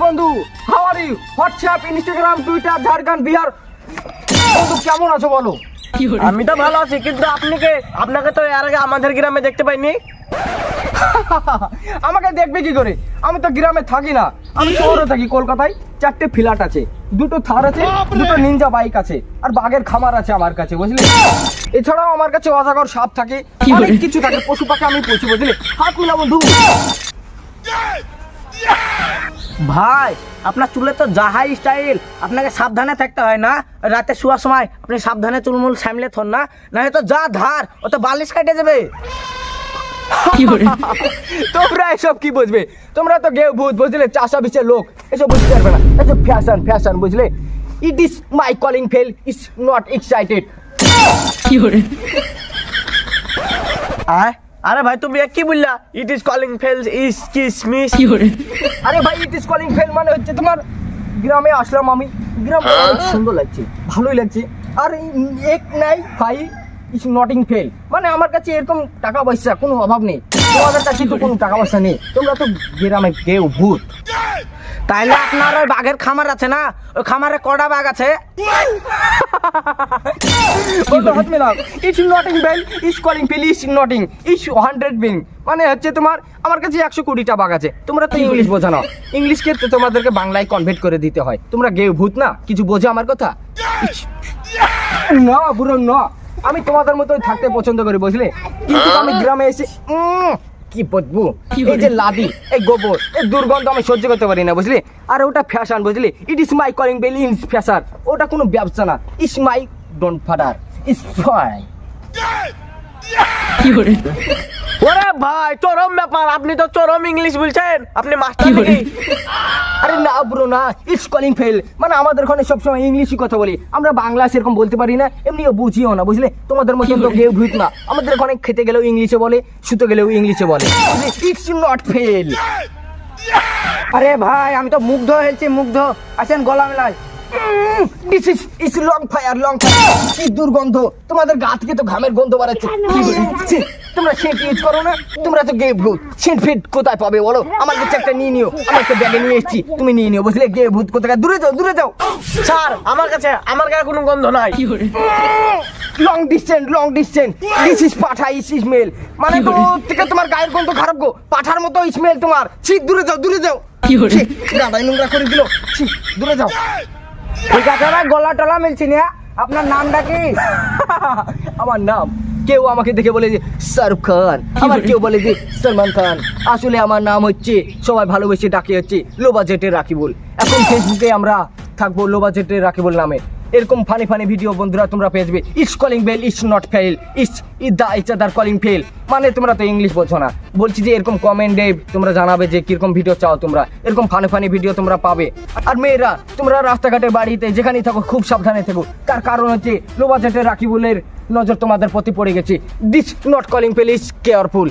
বন্ধু, how are you? WhatsApp, Instagram, Twitter, Jharkhand, Bihar. বন্ধু কেমন আছো বলো? আমি তো ভালো আছি, কিন্তু আপনাকে তো এর আগে আমাদের গ্রামে দেখতে পাইনি। আমাকে দেখবে কি করে? আমি তো গ্রামে থাকি না, আমি শহরে থাকি, কলকাতায়। 4টে ফ্ল্যাট আছে, 2টো থার আছে, 2টো নিনজা বাইক আছে, আর বাঘের খামার আছে আমার কাছে, বুঝলি? এছাড়াও আমার কাছে অজাগর সাপ থাকে, অনেক কিছু থাকে, পশু পাখি আমি পুষি, বুঝলি? হাত মিলা বন্ধু। ভাই, আপনার চুলে তো জাহাই স্টাইল, আপনাকে সাবধানে থাকতে হয় না? রাতে শোয়ার সময় আপনি সাবধানে চুলমুল সামলে থন না, না তো যা ধার ও তো বালিশ কাটে যাবে। তোমরা এসব কি বুঝবে? তোমরা তো গেও ভূত, বুঝলে? চাষা বিচে লোক, এসব বুঝতে পারবে না। এসব ফ্যাশন ফ্যাশন, বুঝলে? It is my calling fail, is not excited. আরে ভাই, তুমি কি বললা? It is calling fails is কিসমিস। আরে ভাই, ইট ইজ কলিং ফেল মানে হচ্ছে তোমার গ্রামে আসলাম আমি, গ্রামটা অনেক সুন্দর লাগছে, ভালোই লাগছে। আর এক নাই ভাই, ইজ নটিং ফেল মানে আমার কাছে এরকম টাকা পয়সা কোনো অভাব নেই, তোমাদের কাছে তো কোনো টাকা পয়সা নেই, তোমরা তো গ্রামে কেউ ভূত। তাইলে আপনার ওই বাঘের খামার আছে না, ওই খামারে কটা বাঘ আছে? মানে হচ্ছে তোমার আমার কাছে 100 কোটিটা বাঘ আছে। তোমরা তো ইংলিশ বোঝা না, ইংলিশকে তো তোমাদেরকে বাংলায় কনভার্ট করে দিতে হয়। তোমরা গেও ভূত না, কিছু বোঝো আমার কথা? না বুড়ো না, আমি তোমাদের মতোই থাকতে পছন্দ করি, বুঝলে? কিন্তু আমি গ্রামে এসে কি বলবো, এই যে লাদি, এই গোবর, এই দুর্গন্ধ আমি সহ্য করতে পারি না, বুঝলি? আর ওটা ফ্যাশন, বুঝলি? It is my calling bell in fashion. ওটা কোনো ব্যবসা না, is my don't father is ফাই। ওরে ভাই, চরম ব্যাপার, আপনি তো চরম ইংলিশ বলছেন, আপনি মাস্টার নাকি? আরে না ব্রো না, ইটস কলিং ফেল মানে আমাদের ওখানে সবসময় ইংলিশই কথা বলি, আমরা বাংলা সেরকম বলতে পারি না, এমনিও বুঝিও না, বুঝলে? তোমাদের মতো তো কেউ ভূত না, আমাদের ওখানে খেতে গেলেও ইংলিশে বলে, শুতে গেলেও ইংলিশে বলে, ইটস নট ফেল। আরে ভাই, আমি তো মুগ্ধ হয়েছি, মুগ্ধ। আসেন গলা মেলায়। This is long fire, long fire. কি দুর্গন্ধ, তোমাদের গা থেকে তো ঘামের গন্ধ বাড়াচ্ছে। তোমরা সেন্ট ইউজ করো না, তোমরা তো গে ভূত। সেন্ট ফিট কোথায় পাবে বলো? আমার কাছে একটা নিয়ে নিও, আমার একটা ব্যাগে নিয়ে এসেছি, তুমি নিয়ে নিও, বুঝলে? গে ভূত কোথায়? দূরে যাও, দূরে যাও। স্যার, আমার কাছে কোনো গন্ধ নাই। Long distance, long distance. This is পাঠা স্মেল মানে তো থেকে তোমার গায়ের গন্ধ খারাপ গো, পাঠার মতো স্মেল তোমার। ছি, দূরে যাও, দূরে যাও। গাড়াই নোংরা করে দিল, ছি, দূরে যাও। ঠিক আছে ভাই, গলা টলা মিলছি না। আপনার নামটা কি? আমার নাম, কেউ আমাকে দেখে বলে যে শাহরুখ খান, আবার কেউ বলে যে সলমান খান। আসলে আমার নাম হচ্ছে, সবাই ভালোবেসে ডাকে হচ্ছে লো বাজেটের রাকিবুল। এখন ফেসবুকে আমরা থাকবো লো বাজেটের রাকিবুল নামে। এরকম ফানি ফানি ভিডিও বন্ধুরা তোমরা পেয়ে যাবে। It's calling bell, it's not fail, it's each other calling fail মানে তোমরা তো ইংলিশ বোঝো না। বলছি যে এরকম কমেন্টে তোমরা জানাবে যে কিরকম ভিডিও চাও তোমরা, এরকম ফানি ফানি ভিডিও তোমরা পাবে। আর মেয়েরা, তোমরা রাস্তাঘাটে, বাড়িতে, যেখানেই থাকো খুব সাবধানে থাকো, তার কারণ হচ্ছে লো বাজেটের রাকিবুলের নজর তোমাদের প্রতি পড়ে গেছে। This not calling bell, is careful.